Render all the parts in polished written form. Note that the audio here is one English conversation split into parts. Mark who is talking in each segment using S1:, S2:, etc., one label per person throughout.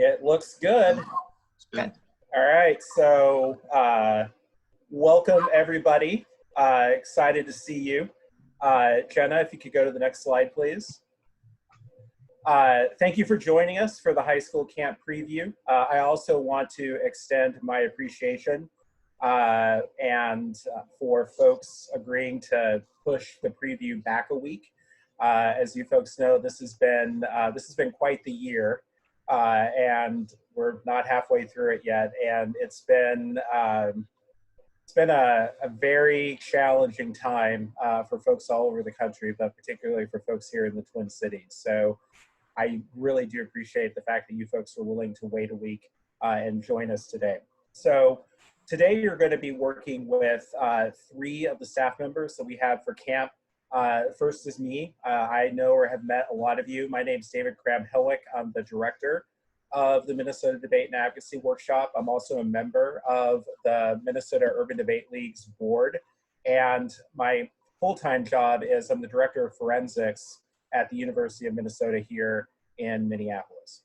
S1: It looks good.
S2: Good.
S1: All right, so welcome everybody. Excited to see you. Jenna, if you could go to the next slide, please. Thank you for joining us for the high school camp preview. I also want to extend my appreciation and for folks agreeing to push the preview back a week. As you folks know, this has been quite the year, and we're not halfway through it yet. And it's been a very challenging time for folks all over the country, but particularly for folks here in the Twin Cities. So I really do appreciate the fact that you folks are willing to wait a week and join us today. So today you're going to be working with 3 of the staff members that we have for camp. First is me. I know or have met a lot of you. My name is David Cram-Hillick. I'm the director of the Minnesota Debate and Advocacy Workshop. I'm also a member of the Minnesota Urban Debate League's board. And my full-time job is I'm the director of forensics at the University of Minnesota here in Minneapolis.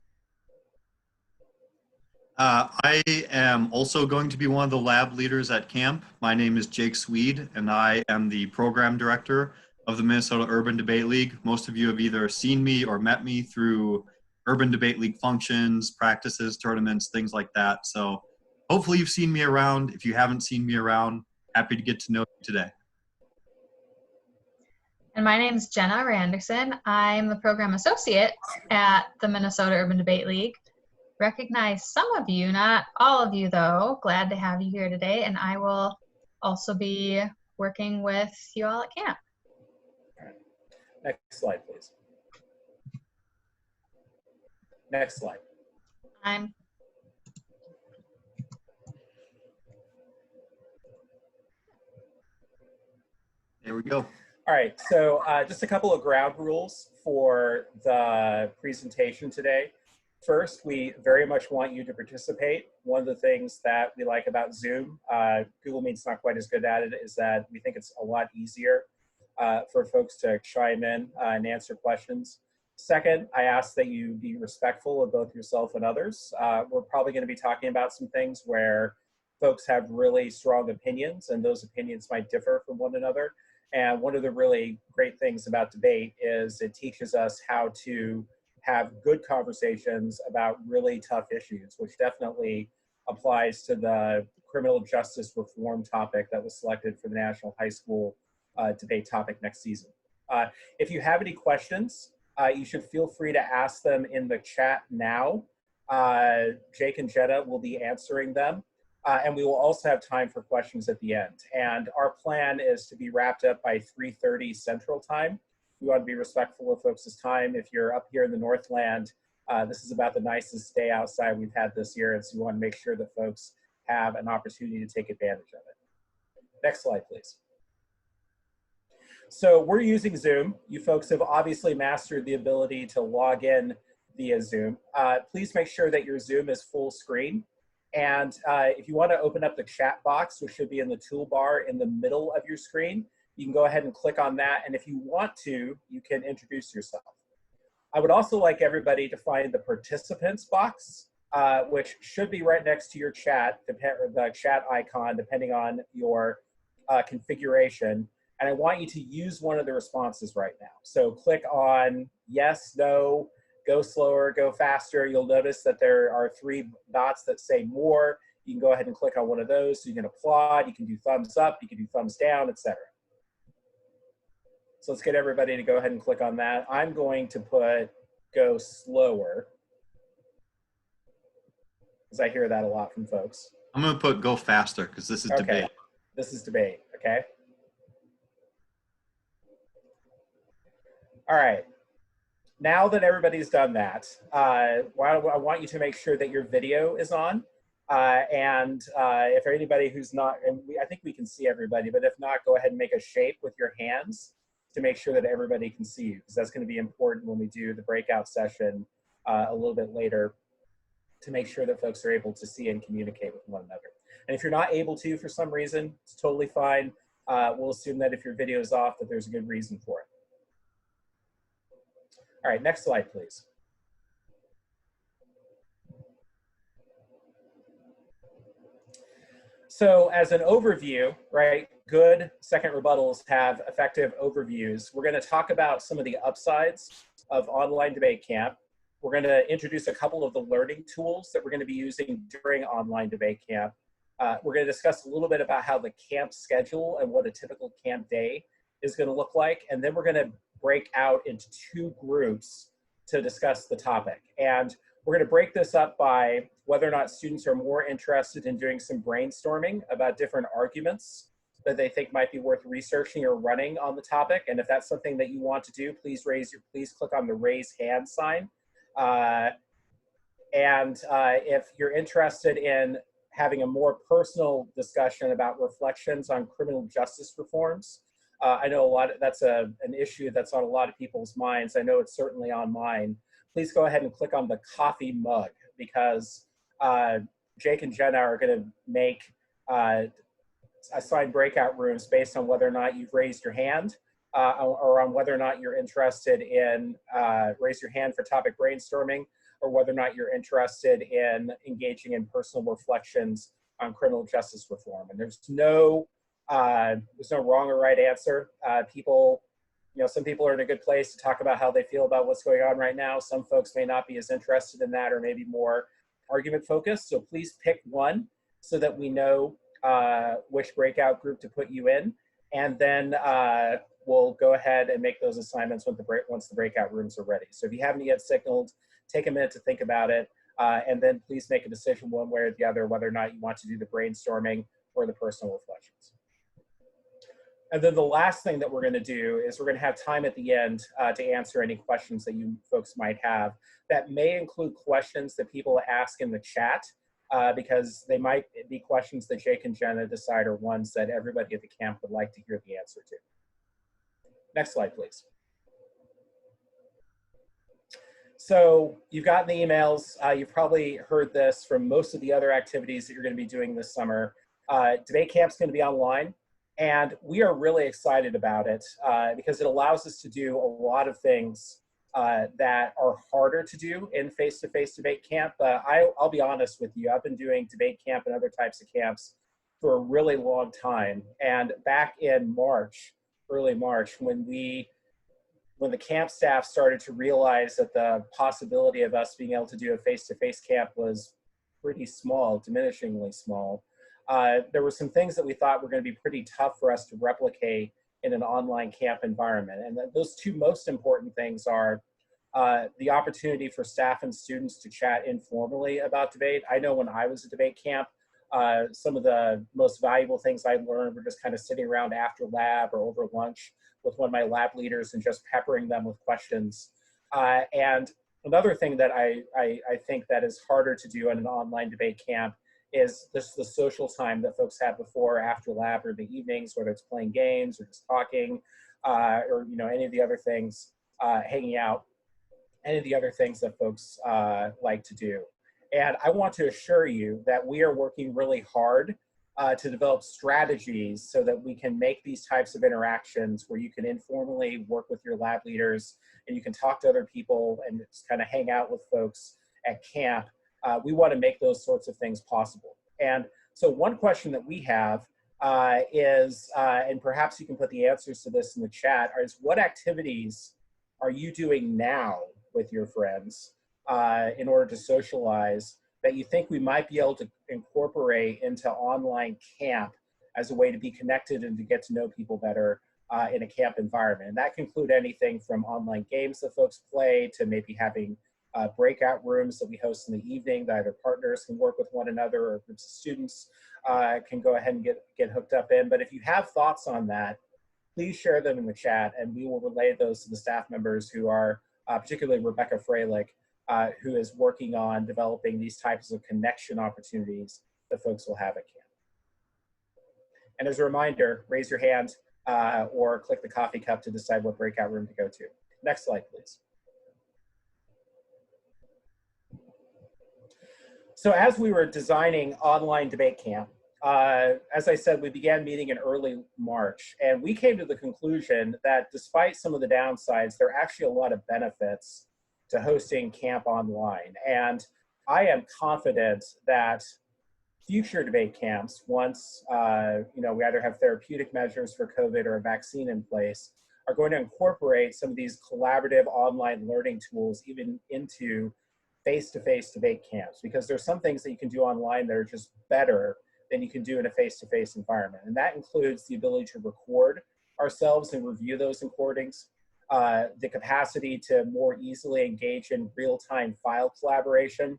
S2: I am also going to be one of the lab leaders at camp. My name is Jake Swede, and I am the program director of the Minnesota Urban Debate League. Most of you have either seen me or met me through Urban Debate League functions, practices, tournaments, things like that. So hopefully you've seen me around. If you haven't seen me around, happy to get to know you today.
S3: And my name is Jenna Randerson. I'm the program associate at the Minnesota Urban Debate League. Recognize some of you, not all of you though. Glad to have you here today. And I will also be working with you all at camp.
S1: All right. Next slide, please. Next slide.
S2: There we go.
S1: All right, so just a couple of ground rules for the presentation today. First, we very much want you to participate. One of the things that we like about Zoom, Google Meet's not quite as good at it, is that we think it's a lot easier for folks to chime in and answer questions. Second, I ask that you be respectful of both yourself and others. We're probably going to be talking about some things where folks have really strong opinions, and those opinions might differ from one another. And one of the really great things about debate is it teaches us how to have good conversations about really tough issues, which definitely applies to the criminal justice reform topic that was selected for the National High School debate topic next season. If you have any questions, you should feel free to ask them in the chat now. Jake and Jenna will be answering them. And we will also have time for questions at the end. And our plan is to be wrapped up by 3:30 Central Time. We want to be respectful of folks' time. If you're up here in the Northland, this is about the nicest day outside we've had this year. And so we want to make sure that folks have an opportunity to take advantage of it. Next slide, please. So we're using Zoom. You folks have obviously mastered the ability to log in via Zoom. Please make sure that your Zoom is full screen. And if you want to open up the chat box, which should be in the toolbar in the middle of your screen, you can go ahead and click on that. And if you want to, you can introduce yourself. I would also like everybody to find the participants box, which should be right next to your chat, the chat icon, depending on your configuration. And I want you to use one of the responses right now. So click on yes, no, go slower, go faster. You'll notice that there are 3 dots that say more. You can go ahead and click on one of those. So you can applaud, you can do thumbs up, you can do thumbs down, etc. So let's get everybody to go ahead and click on that. I'm going to put go slower, because I hear that a lot from folks.
S2: I'm going to put go faster because this is debate.
S1: This is debate, okay? All right. Now that everybody's done that, I want you to make sure that your video is on. If anybody who's not, and I think we can see everybody, but if not, go ahead and make a shape with your hands to make sure that everybody can see you, because that's going to be important when we do the breakout session a little bit later, to make sure that folks are able to see and communicate with one another. And if you're not able to for some reason, it's totally fine. We'll assume that if your video is off, that there's a good reason for it. All right, next slide, please. So as an overview, right, good second rebuttals have effective overviews. We're going to talk about some of the upsides of online debate camp. We're going to introduce a couple of the learning tools that we're going to be using during online debate camp. We're going to discuss a little bit about how the camp schedule and what a typical camp day is going to look like. And then we're going to break out into two groups to discuss the topic. And we're going to break this up by whether or not students are more interested in doing some brainstorming about different arguments that they think might be worth researching or running on the topic. And if that's something that you want to do, please click on the raise hand sign. If you're interested in having a more personal discussion about reflections on criminal justice reforms, I know that's an issue that's on a lot of people's minds. I know it's certainly on mine. Please go ahead and click on the coffee mug, because Jake and Jenna are going to make assigned breakout rooms based on whether or not you've raised your hand or on whether or not you're interested in raise your hand for topic brainstorming, or whether or not you're interested in engaging in personal reflections on criminal justice reform. And there's no wrong or right answer. Some people are in a good place to talk about how they feel about what's going on right now. Some folks may not be as interested in that, or maybe more argument focused. So please pick one so that we know which breakout group to put you in. And then we'll go ahead and make those assignments once the breakout rooms are ready. So if you haven't yet signaled, take a minute to think about it. And then please make a decision one way or the other, whether or not you want to do the brainstorming or the personal reflections. And then the last thing that we're going to do is we're going to have time at the end to answer any questions that you folks might have. That may include questions that people ask in the chat, because they might be questions that Jake and Jenna decide are ones that everybody at the camp would like to hear the answer to. Next slide, please. So you've gotten the emails. You've probably heard this from most of the other activities that you're going to be doing this summer. Debate camp's going to be online. And we are really excited about it because it allows us to do a lot of things that are harder to do in face-to-face debate camp. I'll be honest with you, I've been doing debate camp and other types of camps for a really long time. And back in March, early March, when the camp staff started to realize that the possibility of us being able to do a face-to-face camp was pretty small, diminishingly small, there were some things that we thought were going to be pretty tough for us to replicate in an online camp environment. And those two most important things are the opportunity for staff and students to chat informally about debate. I know when I was at debate camp, some of the most valuable things I learned were just kind of sitting around after lab or over lunch with one of my lab leaders and just peppering them with questions. And another thing that I think that is harder to do in an online debate camp is this the social time that folks have before or after lab, or the evenings, whether it's playing games or just talking, or any of the other things, hanging out, any of the other things that folks like to do. And I want to assure you that we are working really hard to develop strategies so that we can make these types of interactions where you can informally work with your lab leaders and you can talk to other people and just kind of hang out with folks at camp. We want to make those sorts of things possible. And so one question that we have is, and perhaps you can put the answers to this in the chat, is what activities are you doing now with your friends in order to socialize that you think we might be able to incorporate into online camp as a way to be connected and to get to know people better in a camp environment? And that can include anything from online games that folks play to maybe having breakout rooms that we host in the evening that either partners can work with one another or groups of students can go ahead and get hooked up in. But if you have thoughts on that, please share them in the chat and we will relay those to the staff members who are, particularly Rebecca Freilich, who is working on developing these types of connection opportunities that folks will have at camp. And as a reminder, raise your hand or click the coffee cup to decide what breakout room to go to. Next slide, please. So as we were designing online debate camp, as I said, we began meeting in early March, and we came to the conclusion that despite some of the downsides, there are actually a lot of benefits to hosting camp online. And I am confident that future debate camps, once you know, we either have therapeutic measures for COVID or a vaccine in place, are going to incorporate some of these collaborative online learning tools even into face-to-face debate camps, because there's some things that you can do online that are just better than you can do in a face-to-face environment. And that includes the ability to record ourselves and review those recordings, the capacity to more easily engage in real-time file collaboration,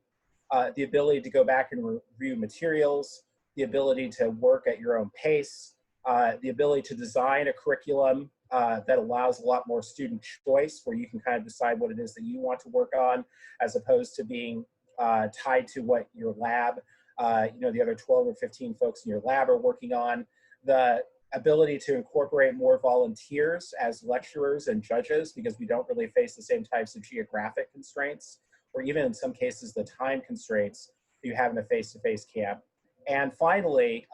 S1: the ability to go back and review materials, the ability to work at your own pace, the ability to design a curriculum that allows a lot more student choice, where you can kind of decide what it is that you want to work on, as opposed to being tied to what your lab, you know, the other 12 or 15 folks in your lab are working on. The ability to incorporate more volunteers as lecturers and judges, because we don't really face the same types of geographic constraints, or even in some cases the time constraints you have in a face-to-face camp. And finally,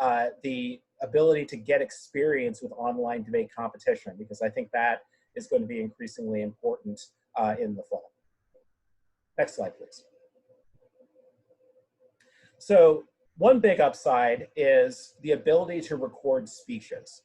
S1: the ability to get experience with online debate competition, because I think that is going to be increasingly important in the fall. Next slide, please. So one big upside is the ability to record speeches.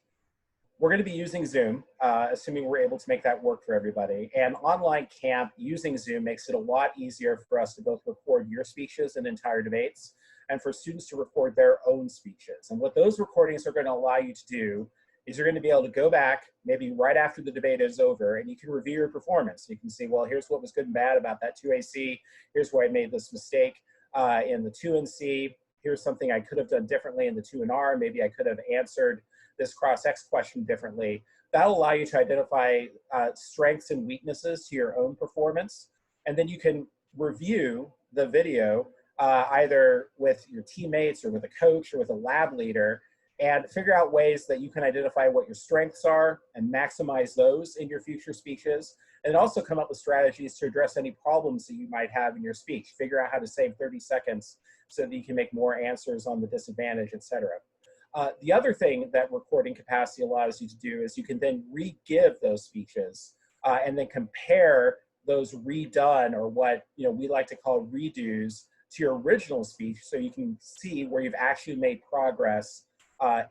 S1: We're going to be using Zoom, assuming we're able to make that work for everybody. And online camp using Zoom makes it a lot easier for us to both record your speeches and entire debates, and for students to record their own speeches. And what those recordings are going to allow you to do is you're going to be able to go back maybe right after the debate is over, and you can review your performance. You can see, well, here's what was good and bad about that 2AC. Here's where I made this mistake in the 2NC. Here's something I could have done differently in the 2NR. Maybe I could have answered this cross-X question differently. That'll allow you to identify strengths and weaknesses to your own performance. And then you can review the video either with your teammates or with a coach or with a lab leader, and figure out ways that you can identify what your strengths are and maximize those in your future speeches. And also come up with strategies to address any problems that you might have in your speech. Figure out how to save 30 seconds so that you can make more answers on the disadvantage, etc. The other thing that recording capacity allows you to do is you can then re-give those speeches and then compare those redone, or what we like to call redos, to your original speech, so you can see where you've actually made progress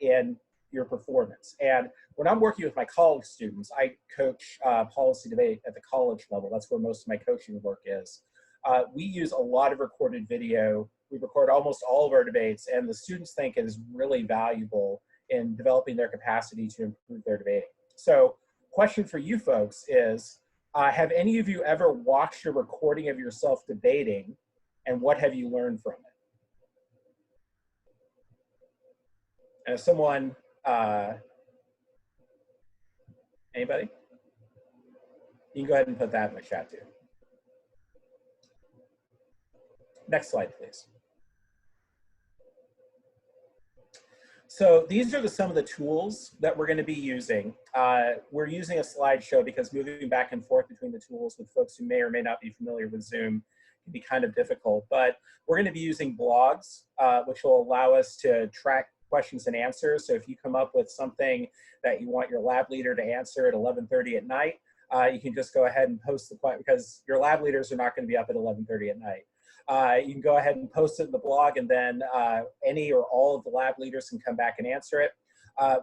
S1: in your performance. And when I'm working with my college students, I coach policy debate at the college level. That's where most of my coaching work is. We use a lot of recorded video. We record almost all of our debates, and the students think it is really valuable in developing their capacity to improve their debating. So, question for you folks is, have any of you ever watched a recording of yourself debating, and what have you learned from it? And if someone, anybody? You can go ahead and put that in the chat too. Next slide, please. So these are some of the tools that we're going to be using. We're using a slideshow because moving back and forth between the tools with folks who may or may not be familiar with Zoom can be kind of difficult. But we're going to be using blogs, which will allow us to track questions and answers. So if you come up with something that you want your lab leader to answer at 11:30 at night, you can just go ahead and post the question, because your lab leaders are not going to be up at 11:30 at night. You can go ahead and post it in the blog, and then any or all of the lab leaders can come back and answer it.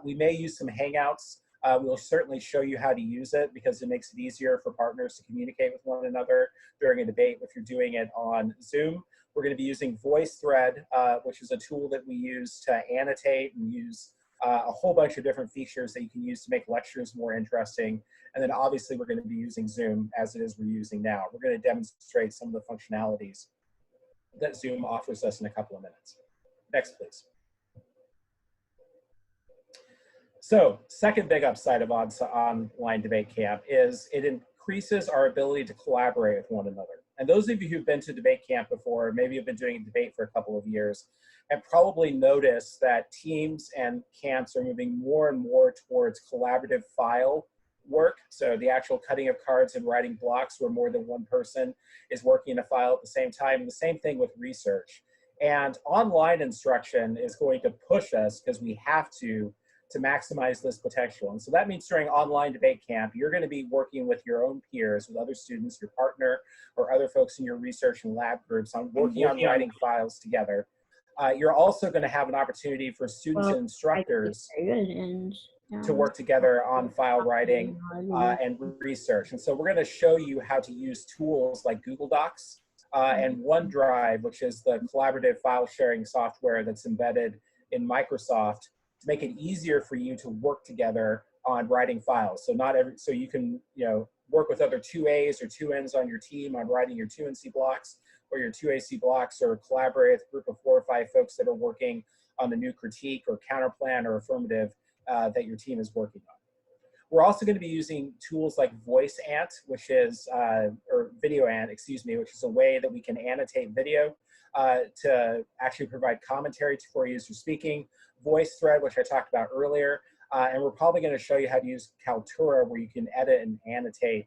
S1: We may use some Hangouts. We'll certainly show you how to use it, because it makes it easier for partners to communicate with one another during a debate if you're doing it on Zoom. We're going to be using VoiceThread, which is a tool that we use to annotate and use a whole bunch of different features that you can use to make lectures more interesting. And then obviously we're going to be using Zoom as it is we're using now. We're going to demonstrate some of the functionalities that Zoom offers us in a couple of minutes. Next, please. So, second big upside of online debate camp is it increases our ability to collaborate with one another. And those of you who've been to debate camp before, maybe have been doing debate for a couple of years, have probably noticed that teams and camps are moving more and more towards collaborative file work. So the actual cutting of cards and writing blocks where more than one person is working in a file at the same time. And the same thing with research. And online instruction is going to push us, because we have to maximize this potential. And so that means during online debate camp, you're going to be working with your own peers, with other students, your partner, or other folks in your research and lab groups on working on writing files together. You're also going to have an opportunity for students and instructors to work together on file writing and research. And so we're going to show you how to use tools like Google Docs and OneDrive, which is the collaborative file sharing software that's embedded in Microsoft, to make it easier for you to work together on writing files. So you can work with other 2As or 2Ns on your team on writing your 2NC blocks or your 2AC blocks, or collaborate with a group of 4 or 5 folks that are working on the new critique or counterplan or affirmative that your team is working on. We're also going to be using tools like VoiceAnt, which is, or VideoAnt, excuse me, which is a way that we can annotate video to actually provide commentary for you as you're speaking. VoiceThread, which I talked about earlier. And we're probably going to show you how to use Kaltura, where you can edit and annotate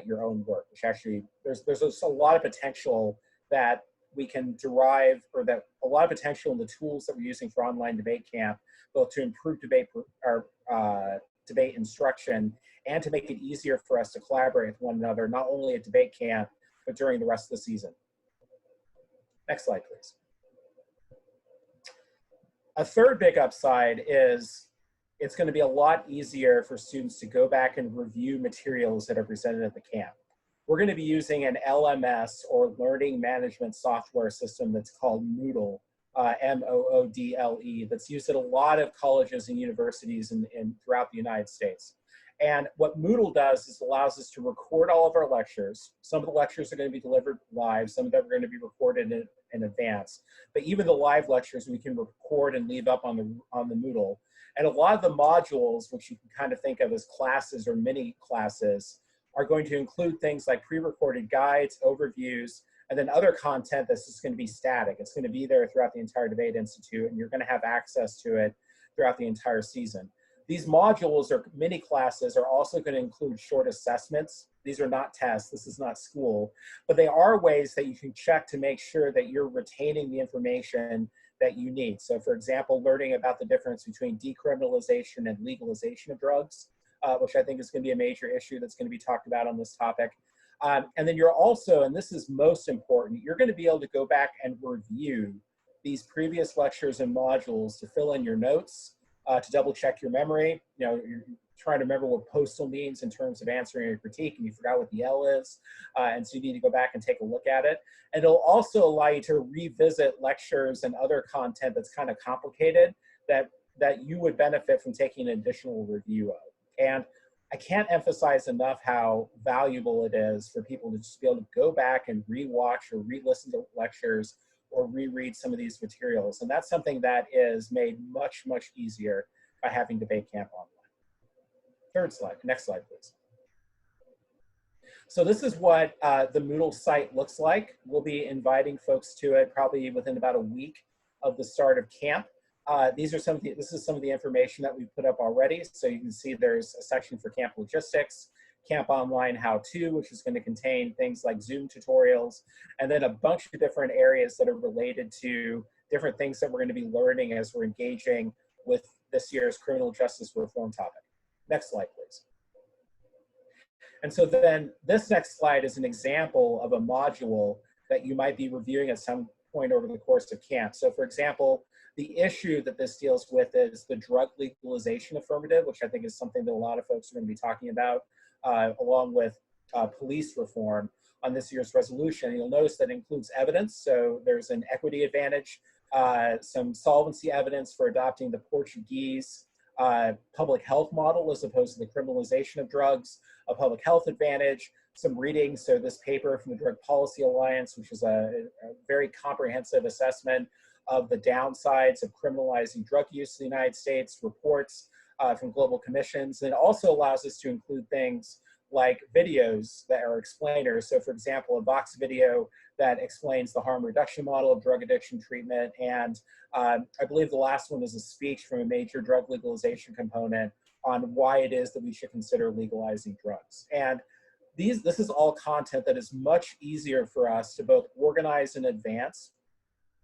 S1: your own work, which actually, there's a lot of potential that we can derive, or that a lot of potential in the tools that we're using for online debate camp, both to improve debate instruction and to make it easier for us to collaborate with one another, not only at debate camp, but during the rest of the season. Next slide, please. A third big upside is it's going to be a lot easier for students to go back and review materials that are presented at the camp. We're going to be using an LMS, or learning management software system, that's called Moodle, M-O-O-D-L-E, that's used at a lot of colleges and universities throughout the United States. And what Moodle does is allows us to record all of our lectures. Some of the lectures are going to be delivered live, some of them are going to be recorded in advance. But even the live lectures we can record and leave up on the Moodle. And a lot of the modules, which you can kind of think of as classes or mini classes, are going to include things like pre-recorded guides, overviews, and then other content that's just going to be static. It's going to be there throughout the entire Debate Institute, and you're going to have access to it throughout the entire season. These modules or mini classes are also going to include short assessments. These are not tests, this is not school, but they are ways that you can check to make sure that you're retaining the information that you need. So for example, learning about the difference between decriminalization and legalization of drugs, which I think is going to be a major issue that's going to be talked about on this topic. And then you're also, and this is most important, you're going to be able to go back and review these previous lectures and modules to fill in your notes, to double check your memory. You're trying to remember what postal means in terms of answering a critique, and you forgot what the L is, and so you need to go back and take a look at it. And it'll also allow you to revisit lectures and other content that's kind of complicated that you would benefit from taking an additional review of. And I can't emphasize enough how valuable it is for people to just be able to go back and rewatch or re-listen to lectures or reread some of these materials. And that's something that is made much, much easier by having Debate Camp online. Third slide, next slide, please. So this is what the Moodle site looks like. We'll be inviting folks to it probably within about a week of the start of camp. This is some of the information that we've put up already. So you can see there's a section for camp logistics, camp online how-to, which is going to contain things like Zoom tutorials, and then a bunch of different areas that are related to different things that we're going to be learning as we're engaging with this year's criminal justice reform topic. Next slide, please. And so then this next slide is an example of a module that you might be reviewing at some point over the course of camp. So for example, the issue that this deals with is the drug legalization affirmative, which I think is something that a lot of folks are going to be talking about, along with police reform on this year's resolution. And you'll notice that it includes evidence. So there's an equity advantage, some solvency evidence for adopting the Portuguese public health model as opposed to the criminalization of drugs, a public health advantage, some reading. So this paper from the Drug Policy Alliance, which is a very comprehensive assessment of the downsides of criminalizing drug use in the United States, reports from global commissions. And it also allows us to include things like videos that are explainers. So for example, a box video that explains the harm reduction model of drug addiction treatment. And I believe the last one is a speech from a major drug legalization component on why it is that we should consider legalizing drugs. And this is all content that is much easier for us to both organize in advance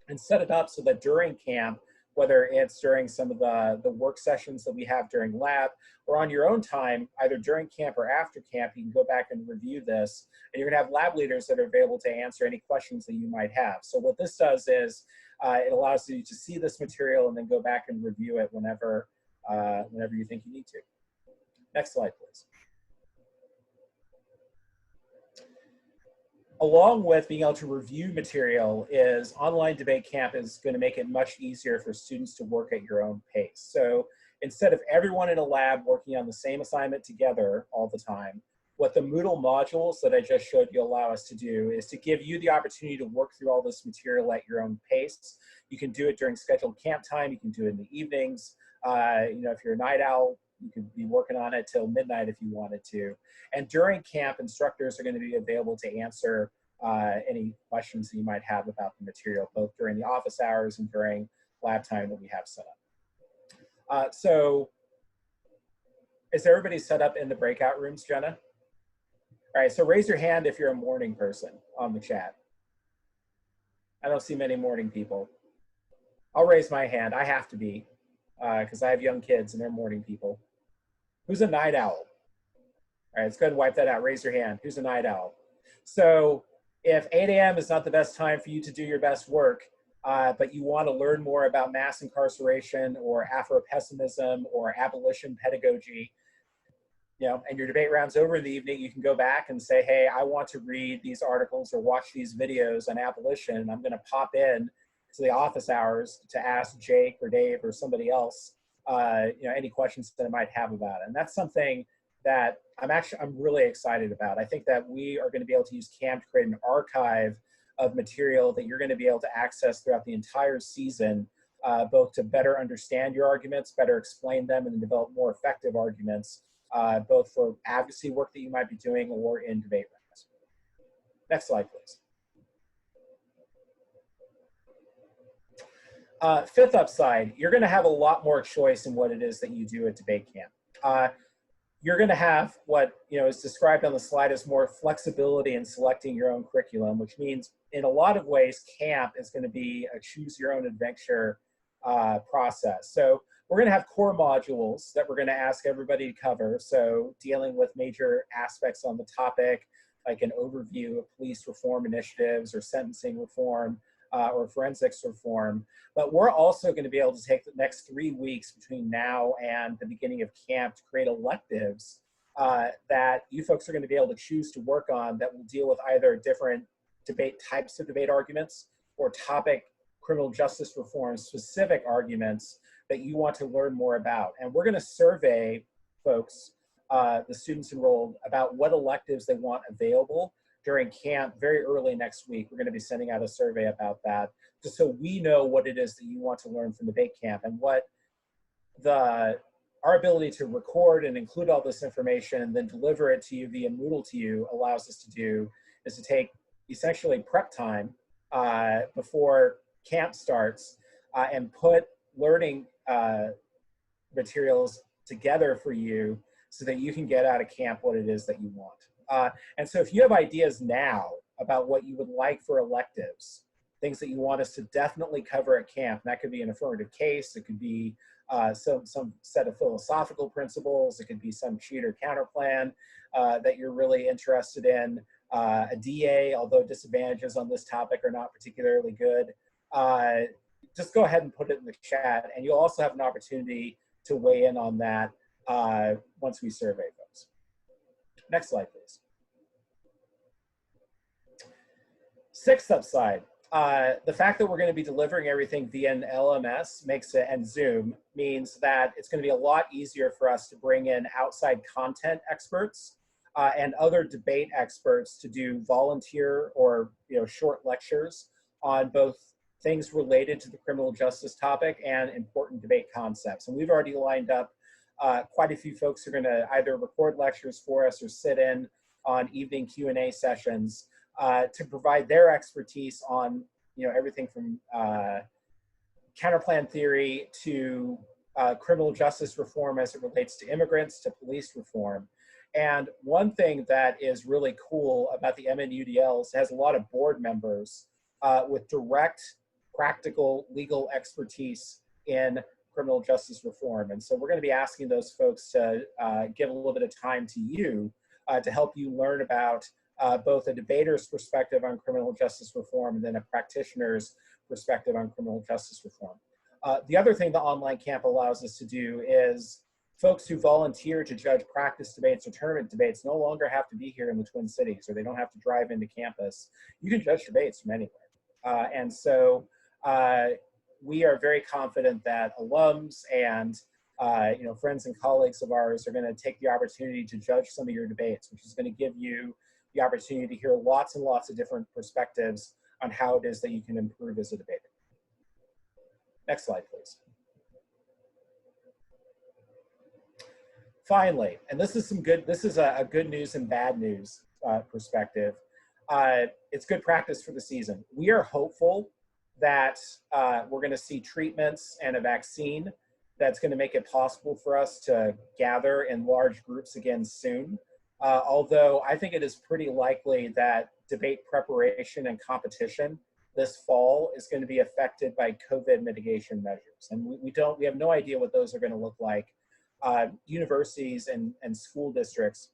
S1: and set it up so that during camp, whether it's during some of the work sessions that we have during lab, or on your own time, either during camp or after camp. You can go back and review this, and you're gonna have lab leaders that are available to answer any questions that you might have. So what this does is it allows you to see this material and then go back and review it whenever you think you need to. Next slide, please. Along with being able to review material, is online debate camp is going to make it much easier for students to work at your own pace. So instead of everyone in a lab working on the same assignment together all the time, what the Moodle modules that I just showed you allow us to do is to give you the opportunity to work through all this material at your own pace. You can do it during scheduled camp time. You can do it in the evenings. If you're a night owl, you could be working on it till midnight if you wanted to. And during camp, instructors are going to be available to answer any questions that you might have about the material, both during the office hours and during lab time that we have set up. So is everybody set up in the breakout rooms, Jenna? All right, so raise your hand if you're a morning person on the chat. I don't see many morning people. I'll raise my hand. I have to be, because I have young kids and they're morning people. Who's a night owl? All right, let's go ahead and wipe that out. Raise your hand. Who's a night owl? So if 8 a.m. is not the best time for you to do your best work, but you want to learn more about mass incarceration or Afro-pessimism or abolition pedagogy, and your debate round's over in the evening, you can go back and say, hey, I want to read these articles or watch these videos on abolition, and I'm going to pop in to the office hours to ask Jake or Dave or somebody else, any questions that I might have about it. And that's something that I'm really excited about. I think that we are going to be able to use CAMP to create an archive of material that you're going to be able to access throughout the entire season, both to better understand your arguments, better explain them, and develop more effective arguments, both for advocacy work that you might be doing or in debate rounds. Next slide, please. Fifth upside, you're going to have a lot more choice in what it is that you do at debate camp. You're going to have what is described on the slide as more flexibility in selecting your own curriculum, which means in a lot of ways camp is going to be a choose your own adventure process. So we're going to have core modules that we're going to ask everybody to cover. So dealing with major aspects on the topic, like an overview of police reform initiatives or sentencing reform, or forensics reform. But we're also going to be able to take the next 3 weeks between now and the beginning of camp to create electives that you folks are going to be able to choose to work on that will deal with either different types of debate arguments or topic criminal justice reform specific arguments that you want to learn more about. And we're going to survey folks, the students enrolled, about what electives they want available during camp very early next week. We're going to be sending out a survey about that, just so we know what it is that you want to learn from debate camp, and what our ability to record and include all this information and then deliver it to you via Moodle to you allows us to do is to take essentially prep time before camp starts and put learning materials together for you so that you can get out of camp what it is that you want. And so if you have ideas now about what you would like for electives, things that you want us to definitely cover at camp, and that could be an affirmative case, it could be some set of philosophical principles, it could be some cheat or counter plan that you're really interested in, a DA, although disadvantages on this topic are not particularly good. Just go ahead and put it in the chat, and you'll also have an opportunity to weigh in on that once we survey folks. Next slide, please. Sixth upside, the fact that we're going to be delivering everything via an LMS makes it, and Zoom, means that it's going to be a lot easier for us to bring in outside content experts and other debate experts to do volunteer or short lectures on both things related to the criminal justice topic and important debate concepts. And we've already lined up quite a few folks who are going to either record lectures for us or sit in on evening Q&A sessions to provide their expertise on everything from counterplan theory to criminal justice reform as it relates to immigrants to police reform. And one thing that is really cool about the MNUDL is it has a lot of board members with direct practical legal expertise in criminal justice reform. And so we're going to be asking those folks to give a little bit of time to you to help you learn about both a debater's perspective on criminal justice reform and then a practitioner's perspective on criminal justice reform. The other thing the online camp allows us to do is folks who volunteer to judge practice debates or tournament debates no longer have to be here in the Twin Cities, or they don't have to drive into campus. You can judge debates from anywhere. And so we are very confident that alums and friends and colleagues of ours are going to take the opportunity to judge some of your debates, which is going to give you the opportunity to hear lots and lots of different perspectives on how it is that you can improve as a debater. Next slide, please. Finally, and this is a good news and bad news perspective. It's good practice for the season. We are hopeful that we're going to see treatments and a vaccine that's going to make it possible for us to gather in large groups again soon. Although I think it is pretty likely that debate preparation and competition this fall is going to be affected by COVID mitigation measures. And we have no idea what those are going to look like. Universities and school districts,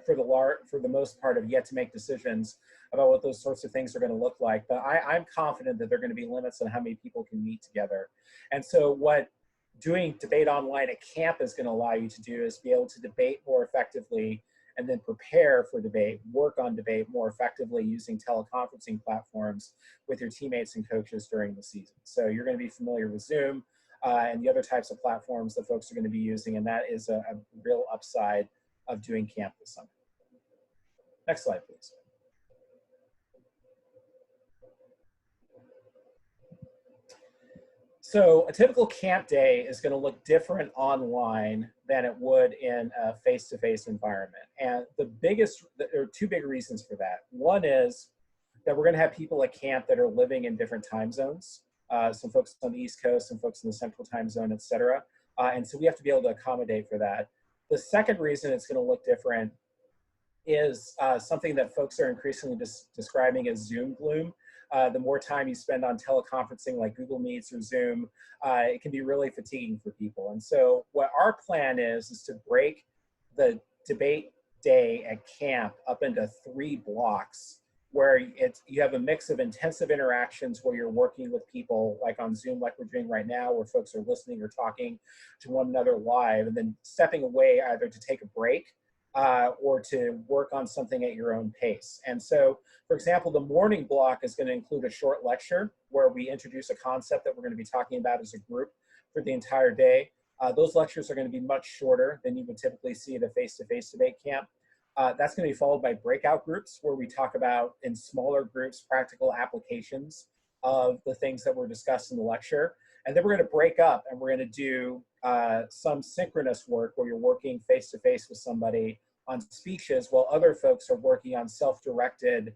S1: for the most part, have yet to make decisions about what those sorts of things are going to look like. But I'm confident that there are going to be limits on how many people can meet together. And so what doing debate online at camp is going to allow you to do is be able to debate more effectively and then prepare for debate, work on debate more effectively using teleconferencing platforms with your teammates and coaches during the season. So you're going to be familiar with Zoom and the other types of platforms that folks are going to be using, and that is a real upside of doing camp this summer. Next slide, please. So a typical camp day is going to look different online than it would in a face-to-face environment. And there are two big reasons for that. One is that we're going to have people at camp that are living in different time zones. Some folks on the East Coast, some folks in the Central time zone, et cetera. And so we have to be able to accommodate for that. The second reason it's going to look different is something that folks are increasingly describing as Zoom gloom. The more time you spend on teleconferencing like Google Meets or Zoom, it can be really fatiguing for people. And so what our plan is to break the debate day at camp up into 3 blocks where you have a mix of intensive interactions where you're working with people like on Zoom, like we're doing right now, where folks are listening or talking to one another live, and then stepping away either to take a break or to work on something at your own pace. And so, for example, the morning block is going to include a short lecture where we introduce a concept that we're going to be talking about as a group for the entire day. Those lectures are going to be much shorter than you would typically see at a face-to-face debate camp. That's going to be followed by breakout groups where we talk about, in smaller groups, practical applications of the things that were discussed in the lecture. And then we're going to break up and we're going to do some synchronous work where you're working face-to-face with somebody on speeches while other folks are working on self-directed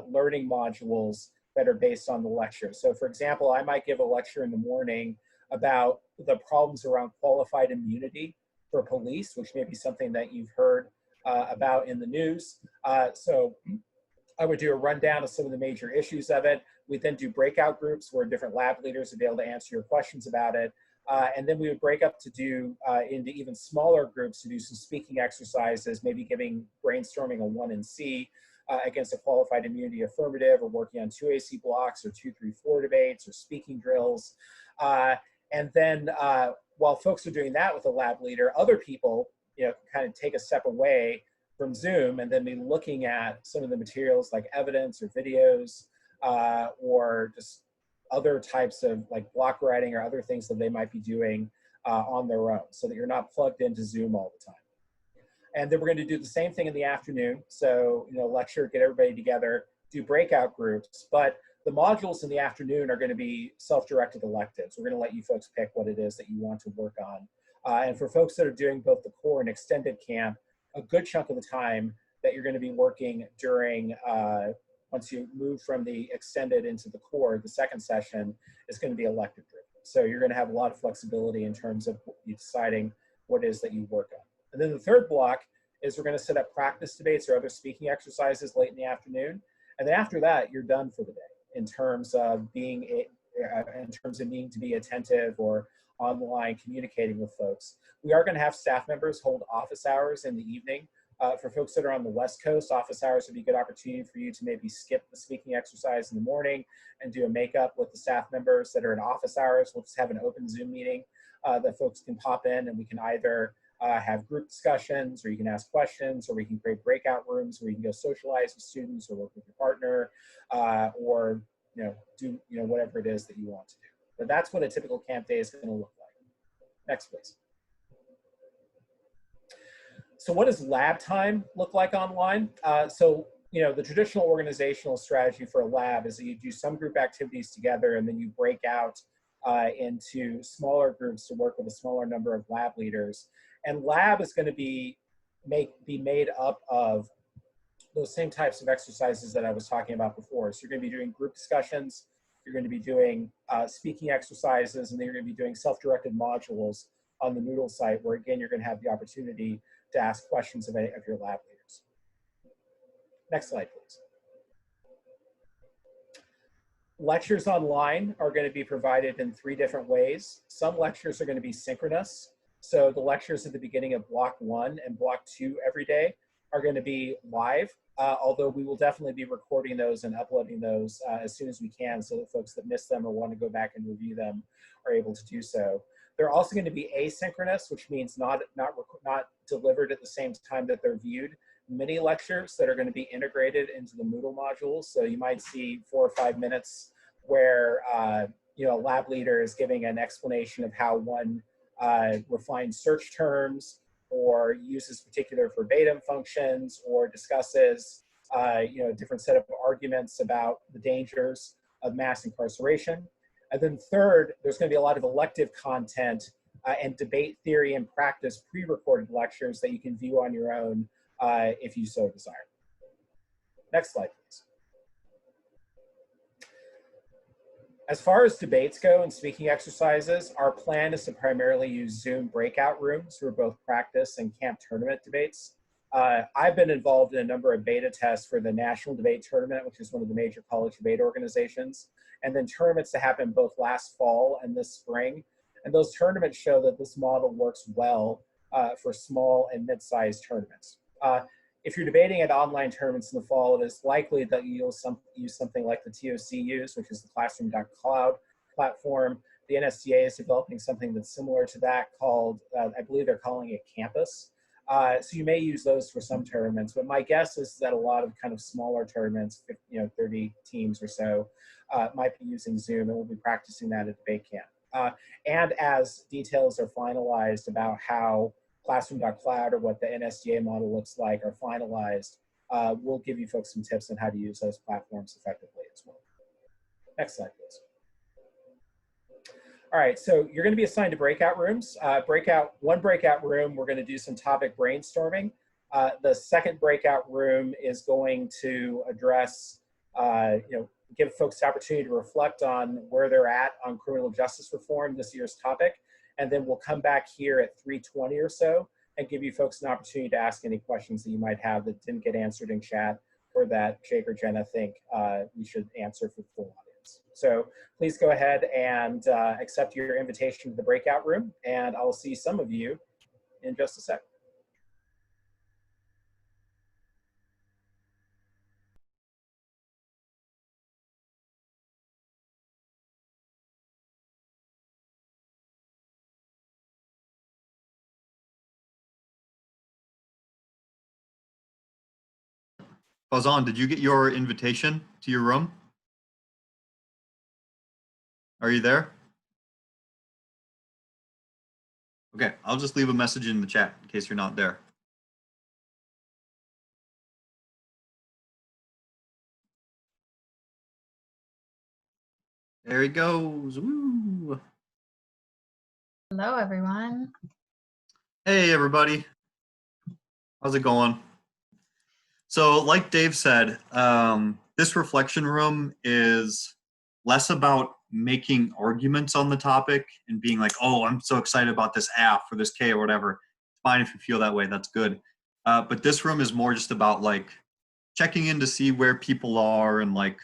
S1: learning modules that are based on the lecture. So for example, I might give a lecture in the morning about the problems around qualified immunity for police, which may be something that you've heard about in the news. So I would do a rundown of some of the major issues of it. We then do breakout groups where different lab leaders would be able to answer your questions about it. And then we would break up to do into even smaller groups to do some speaking exercises, maybe brainstorming a 1NC against a qualified immunity affirmative, or working on 2 AC blocks or 2, 3, 4 debates or speaking drills. And then while folks are doing that with a lab leader, other people kind of take a step away from Zoom and then be looking at some of the materials like evidence or videos or just other types of like block writing or other things that they might be doing on their own, so that you're not plugged into Zoom all the time. And then we're going to do the same thing in the afternoon. So, lecture, get everybody together, do breakout groups, but the modules in the afternoon are going to be self-directed electives. We're going to let you folks pick what it is that you want to work on. And for folks that are doing both the core and extended camp, a good chunk of the time that you're going to be working during, once you move from the extended into the core, the second session is going to be elective driven. So you're going to have a lot of flexibility in terms of you deciding what it is that you work on. And then the third block is we're going to set up practice debates or other speaking exercises late in the afternoon. And then after that, you're done for the day in terms of in terms of needing to be attentive or online communicating with folks. We are going to have staff members hold office hours in the evening. For folks that are on the West Coast, office hours would be a good opportunity for you to maybe skip the speaking exercise in the morning and do a makeup with the staff members that are in office hours. We'll just have an open Zoom meeting that folks can pop in, and we can either have group discussions, or you can ask questions, or we can create breakout rooms where you can go socialize with students or work with your partner, or do whatever it is that you want to do. But that's what a typical camp day is going to look like. Next, please. So what does lab time look like online? The traditional organizational strategy for a lab is that you do some group activities together, and then you break out into smaller groups to work with a smaller number of lab leaders. And lab is going to be made up of those same types of exercises that I was talking about before. So you're going to be doing group discussions, you're going to be doing speaking exercises, and then you're going to be doing self-directed modules on the Moodle site, where again, you're going to have the opportunity to ask questions of any of your lab leaders. Next slide, please. Lectures online are going to be provided in 3 different ways. Some lectures are going to be synchronous. So the lectures at the beginning of block 1 and block 2 every day are going to be live, although we will definitely be recording those and uploading those as soon as we can, so that folks that miss them or want to go back and review them are able to do so. They're also going to be asynchronous, which means not delivered at the same time that they're viewed. Mini lectures that are going to be integrated into the Moodle modules. So you might see 4 or 5 minutes where a lab leader is giving an explanation of how one refines search terms, or uses particular verbatim functions, or discusses a different set of arguments about the dangers of mass incarceration. And then third, there's going to be a lot of elective content and debate theory and practice pre-recorded lectures that you can view on your own if you so desire. Next slide, please. As far as debates go and speaking exercises, our plan is to primarily use Zoom breakout rooms for both practice and camp tournament debates. I've been involved in a number of beta tests for the National Debate Tournament, which is one of the major college debate organizations, and then tournaments that happened both last fall and this spring. And those tournaments show that this model works well for small and mid-sized tournaments. If you're debating at online tournaments in the fall, it is likely that you'll use something like the TOC use, which is the classroom.cloud platform. The NSDA is developing something that's similar to that called, I believe they're calling it Campus. So you may use those for some tournaments, but my guess is that a lot of kind of smaller tournaments, 30 teams or so, might be using Zoom, and we'll be practicing that at debate camp. And as details are finalized about how classroom.cloud or what the NSDA model looks like are finalized, we'll give you folks some tips on how to use those platforms effectively as well. Next slide, please. All right, so you're going to be assigned to breakout rooms. One breakout room, we're going to do some topic brainstorming. The second breakout room is going to address, give folks the opportunity to reflect on where they're at on criminal justice reform, this year's topic. And then we'll come back here at 3:20 or so and give you folks an opportunity to ask any questions that you might have that didn't get answered in chat, or that Jake or Jenna think we should answer for the full audience. So please go ahead and accept your invitation to the breakout room, and I'll see some of you in just a sec.
S2: Fazan, did you get your invitation to your room? Are you there? Okay, I'll just leave a message in the chat in case you're not there. There he goes. Woo.
S3: Hello, everyone.
S2: Hey, everybody. How's it going? So like Dave said, this reflection room is less about making arguments on the topic and being like, oh, I'm so excited about this app or this K or whatever. It's fine if you feel that way, that's good. But this room is more just about like checking in to see where people are and like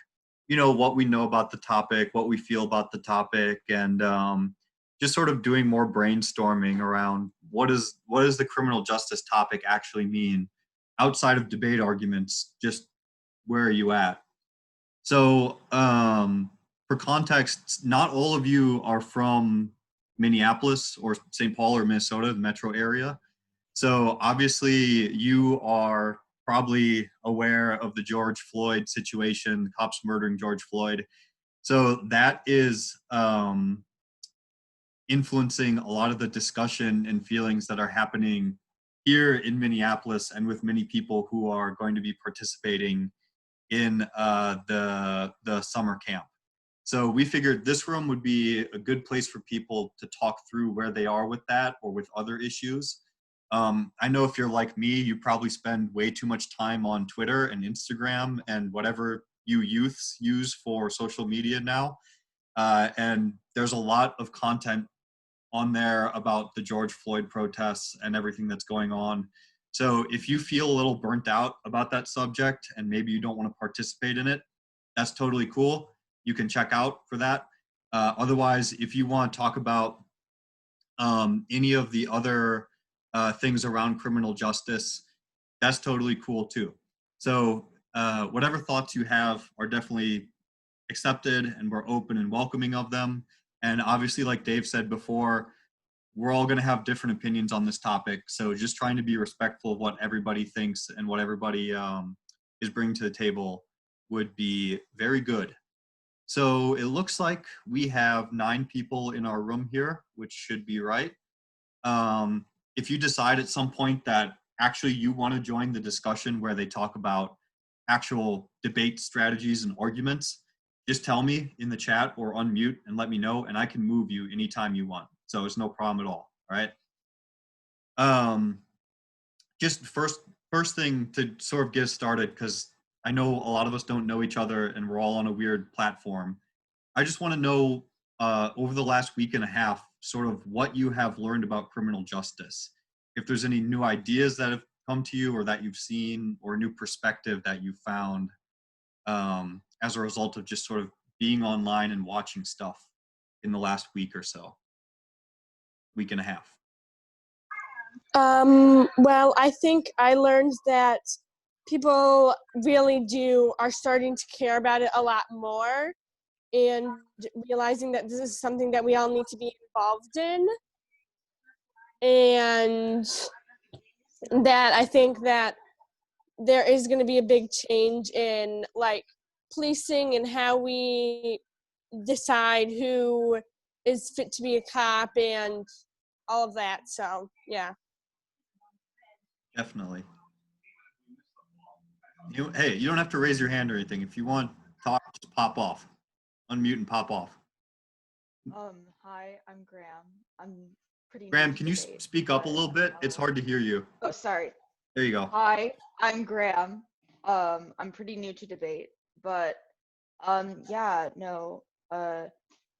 S2: you know, what we know about the topic, what we feel about the topic, and just sort of doing more brainstorming around what does the criminal justice topic actually mean outside of debate arguments. Just where are you at? So for context, not all of you are from Minneapolis or St. Paul or Minnesota, the metro area. So obviously you are probably aware of the George Floyd situation, cops murdering George Floyd. So that is influencing a lot of the discussion and feelings that are happening here in Minneapolis and with many people who are going to be participating in the summer camp. So we figured this room would be a good place for people to talk through where they are with that or with other issues. I know if you're like me, you probably spend way too much time on Twitter and Instagram and whatever you youths use for social media now. And there's a lot of content on there about the George Floyd protests and everything that's going on. So if you feel a little burnt out about that subject and maybe you don't want to participate in it, that's totally cool. You can check out for that. Otherwise, if you want to talk about any of the other things around criminal justice, that's totally cool too. So whatever thoughts you have are definitely accepted, and we're open and welcoming of them. And obviously, like Dave said before, we're all going to have different opinions on this topic. So just trying to be respectful of what everybody thinks and what everybody is bringing to the table would be very good. So it looks like we have 9 people in our room here, which should be right. If you decide at some point that actually you want to join the discussion where they talk about actual debate strategies and arguments, just tell me in the chat or unmute and let me know, and I can move you anytime you want. So it's no problem at all. All right. Just first thing to sort of get us started, because I know a lot of us don't know each other and we're all on a weird platform. I just want to know over the last week and a half, sort of what you have learned about criminal justice. If there's any new ideas that have come to you or that you've seen, or a new perspective that you found as a result of just sort of being online and watching stuff in the last week or so, week and a half.
S4: Well, I think I learned that people really are starting to care about it a lot more, and realizing that this is something that we all need to be involved in. And that I think that there is going to be a big change in like policing and how we decide who is fit to be a cop and all of that. So, yeah.
S2: Definitely. Hey, you don't have to raise your hand or anything. If you want to talk, just pop off. Unmute and pop off.
S5: Hi, I'm Graham. I'm pretty new
S2: Graham,
S5: to
S2: can you
S5: debate,
S2: speak up a
S5: but-
S2: little bit? It's hard to hear you.
S5: Oh, sorry.
S2: There you go.
S5: Hi, I'm Graham. I'm pretty new to debate, but yeah, no,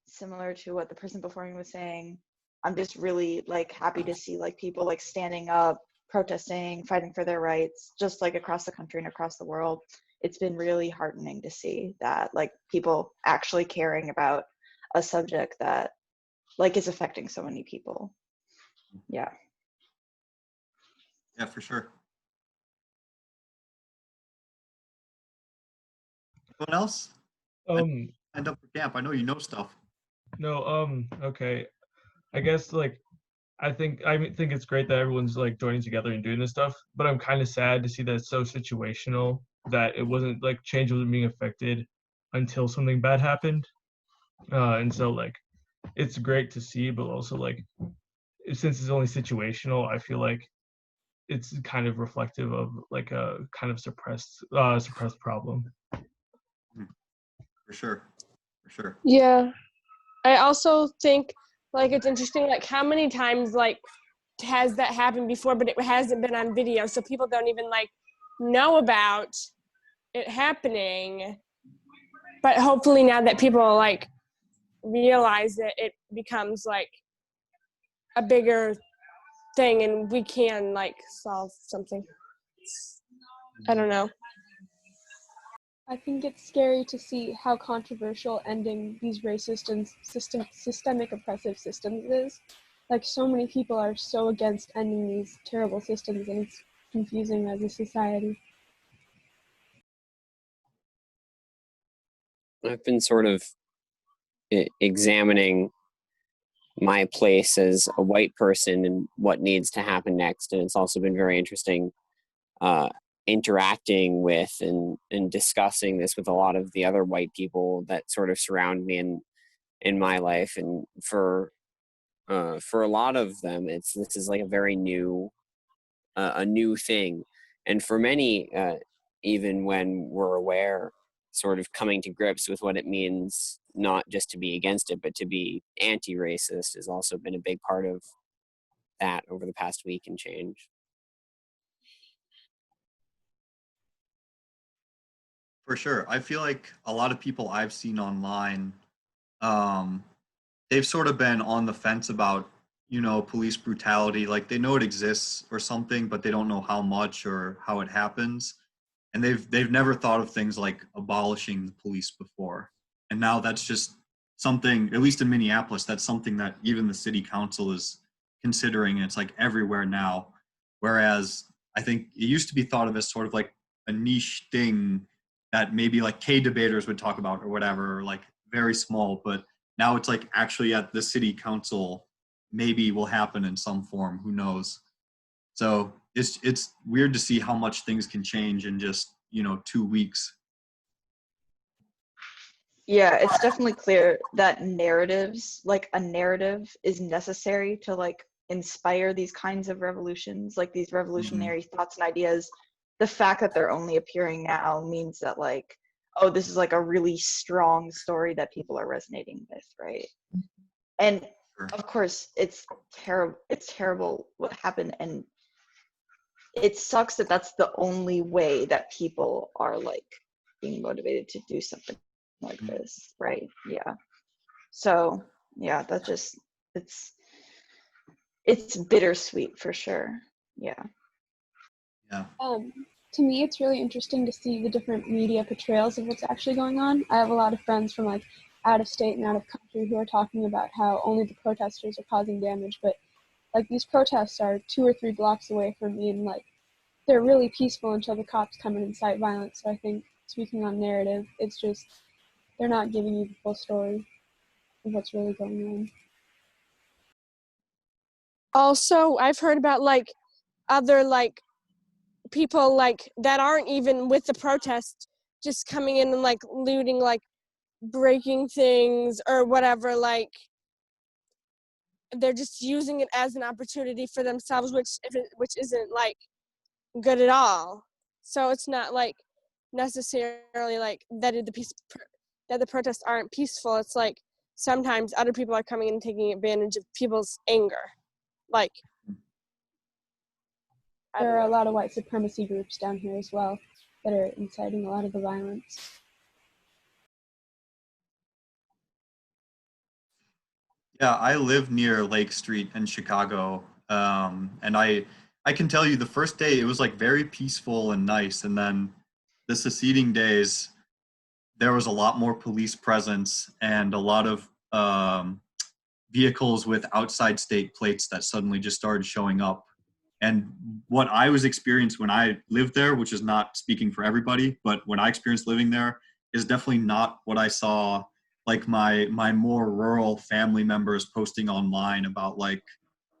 S5: similar to what the person before me was saying, I'm just really like happy to see like people like standing up, protesting, fighting for their rights, just like across the country and across the world. It's been really heartening to see that like people actually caring about a subject that like is affecting so many people. Yeah.
S2: Yeah, for sure. Anyone else? End up for camp. I know you know stuff.
S6: No, okay. I guess like I think it's great that everyone's like joining together and doing this stuff, but I'm kind of sad to see that it's so situational that it wasn't like change wasn't being affected until something bad happened. And so like it's great to see, but also like since it's only situational, I feel like it's kind of reflective of like a kind of suppressed problem.
S2: For sure. For sure.
S4: Yeah. I also think like it's interesting like how many times like has that happened before, but it hasn't been on video, so people don't even like know about it happening. But hopefully now that people like realize it, it becomes like a bigger thing and we can like solve something. I don't know. I think it's scary to see how controversial ending these racist and systemic oppressive systems is. Like, so many people are so against ending these terrible systems, and it's confusing as a society.
S7: I've been sort of examining my place as a white person and what needs to happen next. And it's also been very interesting interacting with and discussing this with a lot of the other white people that sort of surround me in my life. And for a lot of them, this is like a very new thing. And for many, even when we're aware, sort of coming to grips with what it means not just to be against it, but to be anti-racist has also been a big part of that over the past week and change.
S2: For sure. I feel like a lot of people I've seen online, they've sort of been on the fence about, police brutality. Like they know it exists or something, but they don't know how much or how it happens. And they've never thought of things like abolishing the police before. And now that's just something, at least in Minneapolis, that's something that even the city council is considering. And it's like everywhere now. Whereas I think it used to be thought of as sort of like a niche thing that maybe like K debaters would talk about or whatever, or like very small, but now it's like actually at the city council, maybe will happen in some form, who knows? So it's weird to see how much things can change in just, 2 weeks.
S5: Yeah, it's definitely clear that narratives, like a narrative is necessary to like inspire these kinds of revolutions, like these revolutionary thoughts and ideas. The fact that they're only appearing now means that like, oh, this is like a really strong story that people are resonating with, right? And of course, it's terrible what happened, and it sucks that that's the only way that people are like being motivated to do something like this, right? Yeah. So yeah, that just it's bittersweet for sure. Yeah.
S2: Yeah.
S4: To me, it's really interesting to see the different media portrayals of what's actually going on. I have a lot of friends from like out of state and out of country who are talking about how only the protesters are causing damage, but like these protests are 2 or 3 blocks away from me, and like they're really peaceful until the cops come and incite violence. So I think, speaking on narrative, it's just they're not giving you the full story of what's really going on. Also, I've heard about like other like people like that aren't even with the protest just coming in and like looting, like breaking things or whatever. Like they're just using it as an opportunity for themselves, which isn't like good at all. So it's not like necessarily like that the protests aren't peaceful. It's like sometimes other people are coming in and taking advantage of people's anger. Like there are a lot of white supremacy groups down here as well that are inciting a lot of the violence.
S2: Yeah, I live near Lake Street in Chicago, and I can tell you the first day it was like very peaceful and nice, and then the succeeding days there was a lot more police presence and a lot of vehicles with outside state plates that suddenly just started showing up. And what I was experienced when I lived there, which is not speaking for everybody, but when I experienced living there, is definitely not what I saw like my more rural family members posting online about like,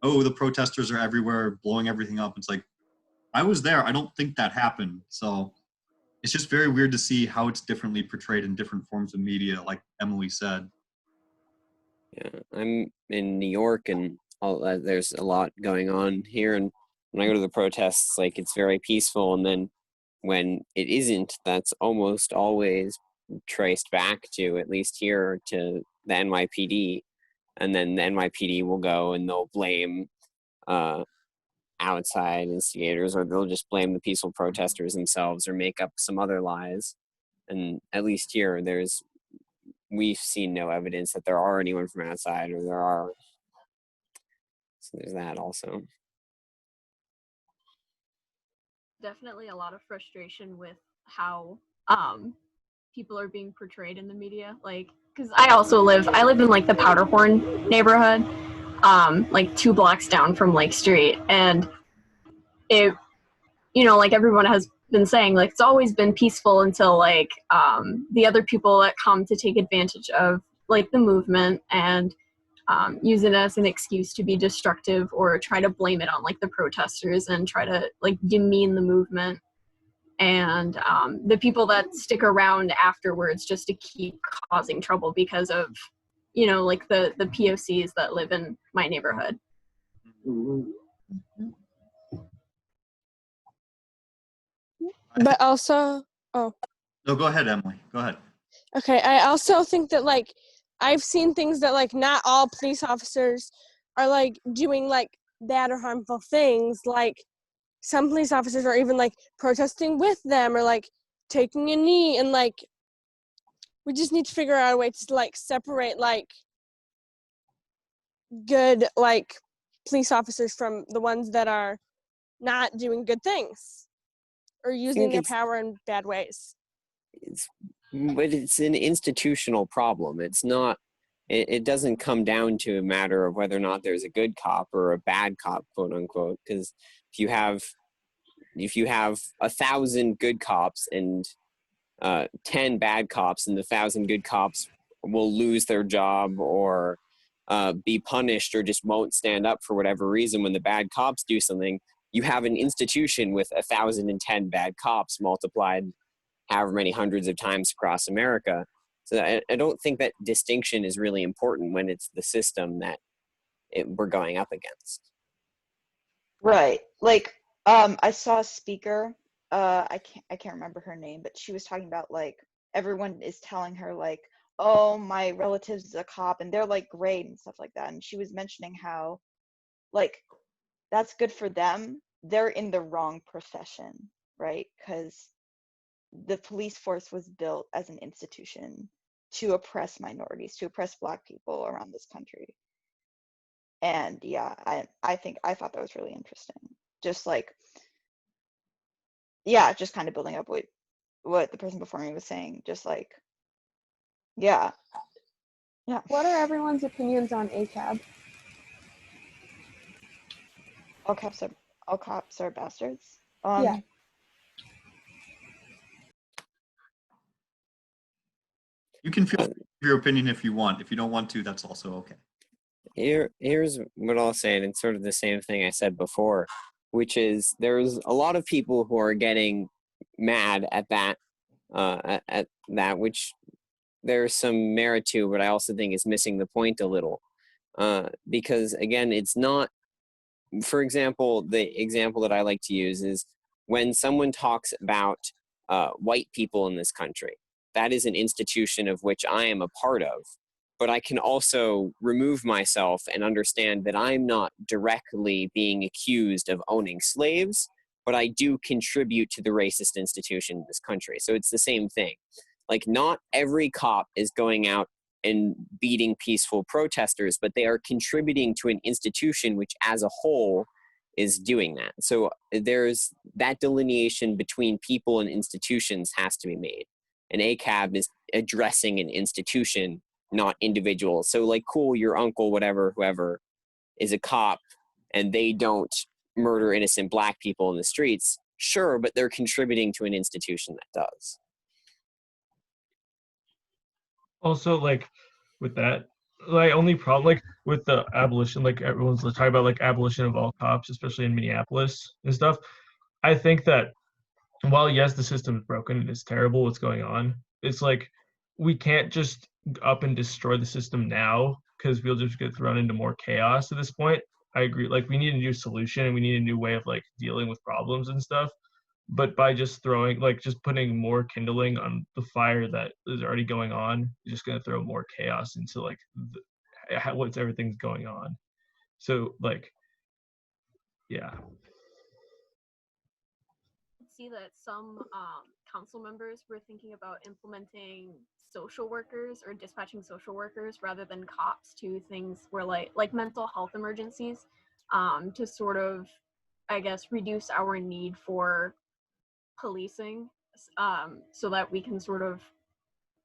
S2: oh, the protesters are everywhere blowing everything up. It's like, I was there, I don't think that happened. So it's just very weird to see how it's differently portrayed in different forms of media, like Emily said.
S7: Yeah, I'm in New York, and there's a lot going on here. And when I go to the protests, like it's very peaceful, and then when it isn't, that's almost always traced back to, at least here, to the NYPD, and then the NYPD will go and they'll blame outside instigators, or they'll just blame the peaceful protesters themselves, or make up some other lies. And at least here, we've seen no evidence that there are anyone from outside, or there are. So there's that also.
S8: Definitely a lot of frustration with how people are being portrayed in the media. Like, because I live in like the Powderhorn neighborhood, like 2 blocks down from Lake Street, and it, like everyone has been saying, like it's always been peaceful until like the other people that come to take advantage of like the movement and use it as an excuse to be destructive or try to blame it on like the protesters and try to like demean the movement. And the people that stick around afterwards just to keep causing trouble because of, like the POCs that live in my neighborhood.
S4: But also,
S2: No, go ahead, Emily. Go ahead.
S4: okay, I also think that like I've seen things that like not all police officers are like doing like bad or harmful things. Like some police officers are even like protesting with them or like taking a knee, and like we just need to figure out a way to like separate like good like police officers from the ones that are not doing good things or using their power in bad ways.
S7: But it's an institutional problem. It's not, it doesn't come down to a matter of whether or not there's a good cop or a bad cop, quote unquote, because if you have 1,000 good cops and 10 bad cops, and the 1,000 good cops will lose their job or be punished or just won't stand up for whatever reason when the bad cops do something, you have an institution with 1,010 bad cops multiplied however many hundreds of times across America. So I don't think that distinction is really important when it's the system that we're going up against.
S5: Right. Like, I saw a speaker, I can't remember her name, but she was talking about like everyone is telling her like, oh, my relative's is a cop and they're like great and stuff like that. And she was mentioning how like that's good for them. They're in the wrong profession, right? Because the police force was built as an institution to oppress minorities, to oppress Black people around this country. And yeah, I thought that was really interesting. Just like, yeah, just kind of building up with what the person before me was saying. Just like, yeah.
S9: What are everyone's opinions on ACAB?
S5: All cops are bastards.
S9: Yeah.
S2: You can feel your opinion if you want. If you don't want to, that's also okay.
S7: Here's what I'll say, and it's sort of the same thing I said before, which is there's a lot of people who are getting mad at that, which there's some merit to, but I also think is missing the point a little. Because again, it's not, for example, the example that I like to use is when someone talks about white people in this country. That is an institution of which I am a part of, but I can also remove myself and understand that I'm not directly being accused of owning slaves, but I do contribute to the racist institution in this country. So it's the same thing. Like, not every cop is going out and beating peaceful protesters, but they are contributing to an institution which as a whole is doing that. So there's that delineation between people and institutions has to be made. And ACAB is addressing an institution, not individuals. So like, cool, your uncle, whatever, whoever is a cop and they don't murder innocent Black people in the streets. Sure, but they're contributing to an institution that does.
S6: Also, like with that, like only problem like with the abolition, like everyone's talking about like abolition of all cops, especially in Minneapolis and stuff. I think that while yes, the system is broken and it's terrible what's going on, it's like we can't just up and destroy the system now because we'll just get thrown into more chaos at this point. I agree. Like, we need a new solution and we need a new way of like dealing with problems and stuff. But by just throwing, like, just putting more kindling on the fire that is already going on, you're just going to throw more chaos into like what's everything's going on. So like, yeah.
S8: See that some council members were thinking about implementing social workers or dispatching social workers rather than cops to things where like mental health emergencies, to sort of, I guess, reduce our need for policing, so that we can sort of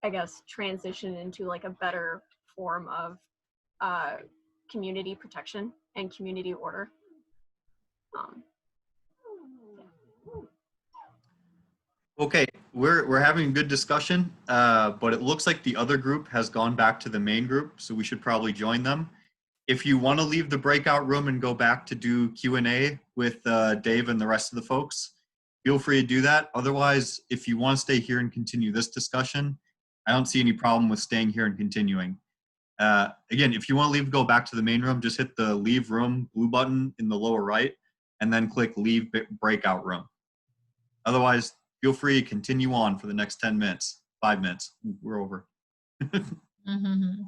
S8: I guess, transition into like a better form of community protection and community order.
S2: Okay, we're having a good discussion, but it looks like the other group has gone back to the main group, so we should probably join them. If you want to leave the breakout room and go back to do Q&A with Dave and the rest of the folks, feel free to do that. Otherwise, if you want to stay here and continue this discussion, I don't see any problem with staying here and continuing. Again, if you want to leave, go back to the main room, just hit the leave room blue button in the lower right, and then click leave breakout room. Otherwise, feel free to continue on for the next 10 minutes, 5 minutes. We're over.
S3: Mm-hmm.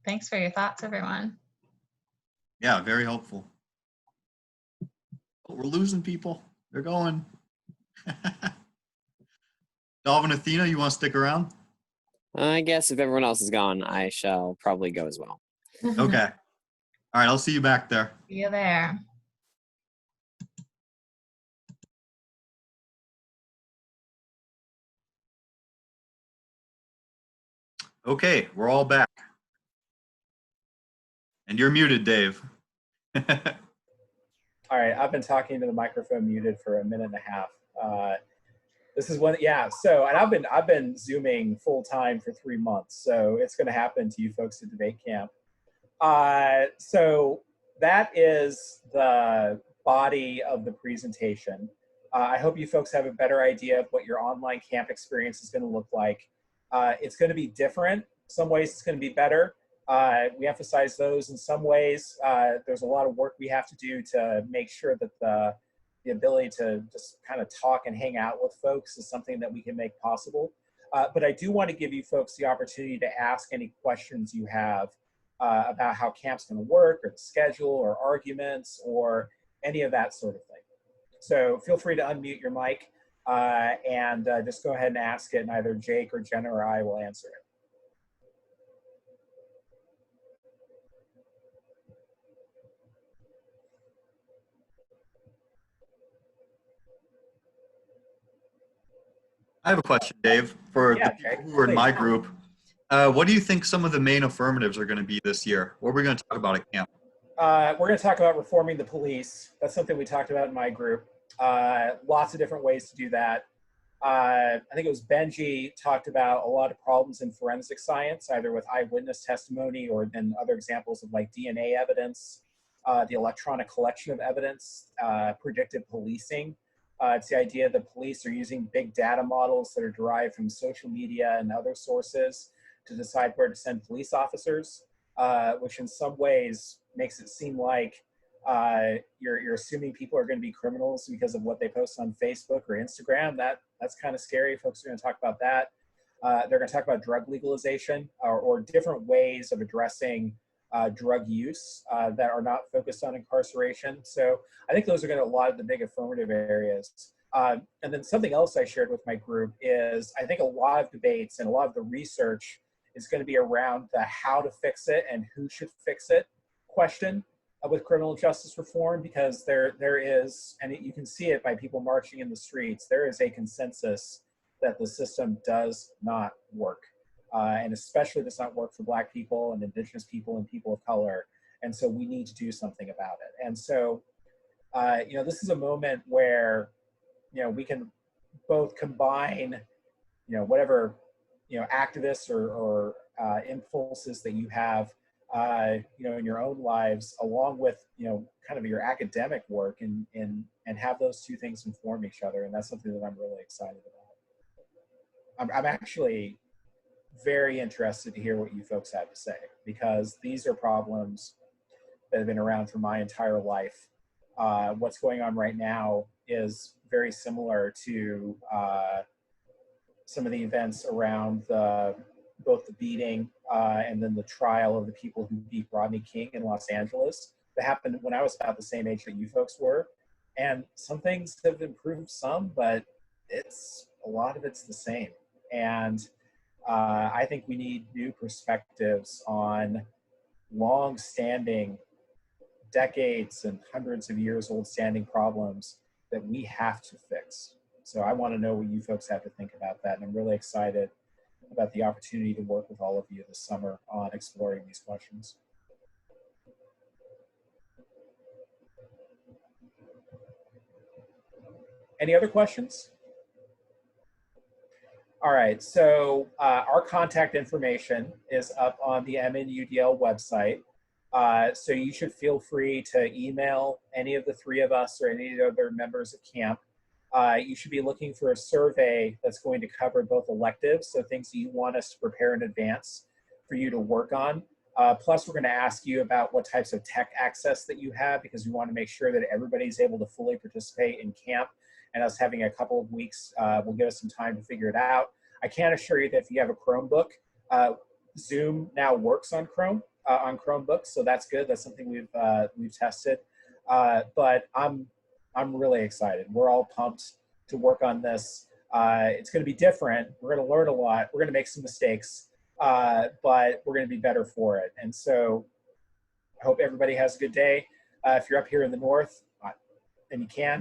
S3: Thanks for your thoughts, everyone.
S2: Yeah, very helpful. Oh, we're losing people. They're going. Dalvin, Athena, you want to stick around?
S7: I guess if everyone else is gone, I shall probably go as well.
S2: Okay. All right, I'll see you back there.
S3: See you there.
S2: Okay, we're all back. And you're muted, Dave.
S1: All right, I've been talking to the microphone muted for a minute and a half. This is one, yeah. So, and I've been Zooming full time for 3 months, so it's going to happen to you folks at Debate Camp. So that is the body of the presentation. I hope you folks have a better idea of what your online camp experience is going to look like. It's going to be different. Some ways it's going to be better. We emphasize those in some ways. There's a lot of work we have to do to make sure that the ability to just kind of talk and hang out with folks is something that we can make possible. But I do want to give you folks the opportunity to ask any questions you have about how camp's going to work, or the schedule, or arguments, or any of that sort of thing. So feel free to unmute your mic and just go ahead and ask it, and either Jake or Jenna or I will answer it.
S2: I have a question, Dave, for the people who are in my group. What do you think some of the main affirmatives are going to be this year? What are we going to talk about at camp?
S1: We're going to talk about reforming the police. That's something we talked about in my group. Lots of different ways to do that. I think it was Benji talked about a lot of problems in forensic science, either with eyewitness testimony or then other examples of like DNA evidence, the electronic collection of evidence, predictive policing. It's the idea that police are using big data models that are derived from social media and other sources to decide where to send police officers, which in some ways makes it seem like you're assuming people are going to be criminals because of what they post on Facebook or Instagram. That's kind of scary. Folks are going to talk about that. They're going to talk about drug legalization or different ways of addressing drug use that are not focused on incarceration. So I think those are going to be a lot of the big affirmative areas. And then something else I shared with my group is I think a lot of debates and a lot of the research is going to be around the how to fix it and who should fix it question with criminal justice reform, because there is, and you can see it by people marching in the streets, there is a consensus that the system does not work. And especially does not work for Black people and Indigenous people and people of color. And so we need to do something about it. And so, this is a moment where, we can both combine, whatever, activists or impulses that you have, in your own lives, along with, kind of your academic work and have those two things inform each other. And that's something that I'm really excited about. I'm actually very interested to hear what you folks have to say, because these are problems that have been around for my entire life. What's going on right now is very similar to some of the events around both the beating and then the trial of the people who beat Rodney King in Los Angeles that happened when I was about the same age that you folks were. And some things have improved some, but a lot of it's the same. And I think we need new perspectives on long-standing, decades and hundreds of years old standing problems that we have to fix. So I want to know what you folks have to think about that, and I'm really excited about the opportunity to work with all of you this summer on exploring these questions. Any other questions? All right, so our contact information is up on the MNUDL website. So you should feel free to email any of the three of us or any of the other members of camp. You should be looking for a survey that's going to cover both electives, so things that you want us to prepare in advance for you to work on. Plus, we're going to ask you about what types of tech access that you have, because we want to make sure that everybody's able to fully participate in camp. And us having a couple of weeks will give us some time to figure it out. I can assure you that if you have a Chromebook, Zoom now works on Chromebooks, so that's good. That's something we've tested. But I'm really excited. We're all pumped to work on this. It's going to be different. We're going to learn a lot. We're going to make some mistakes, but we're going to be better for it. And so I hope everybody has a good day. If you're up here in the north, and you can,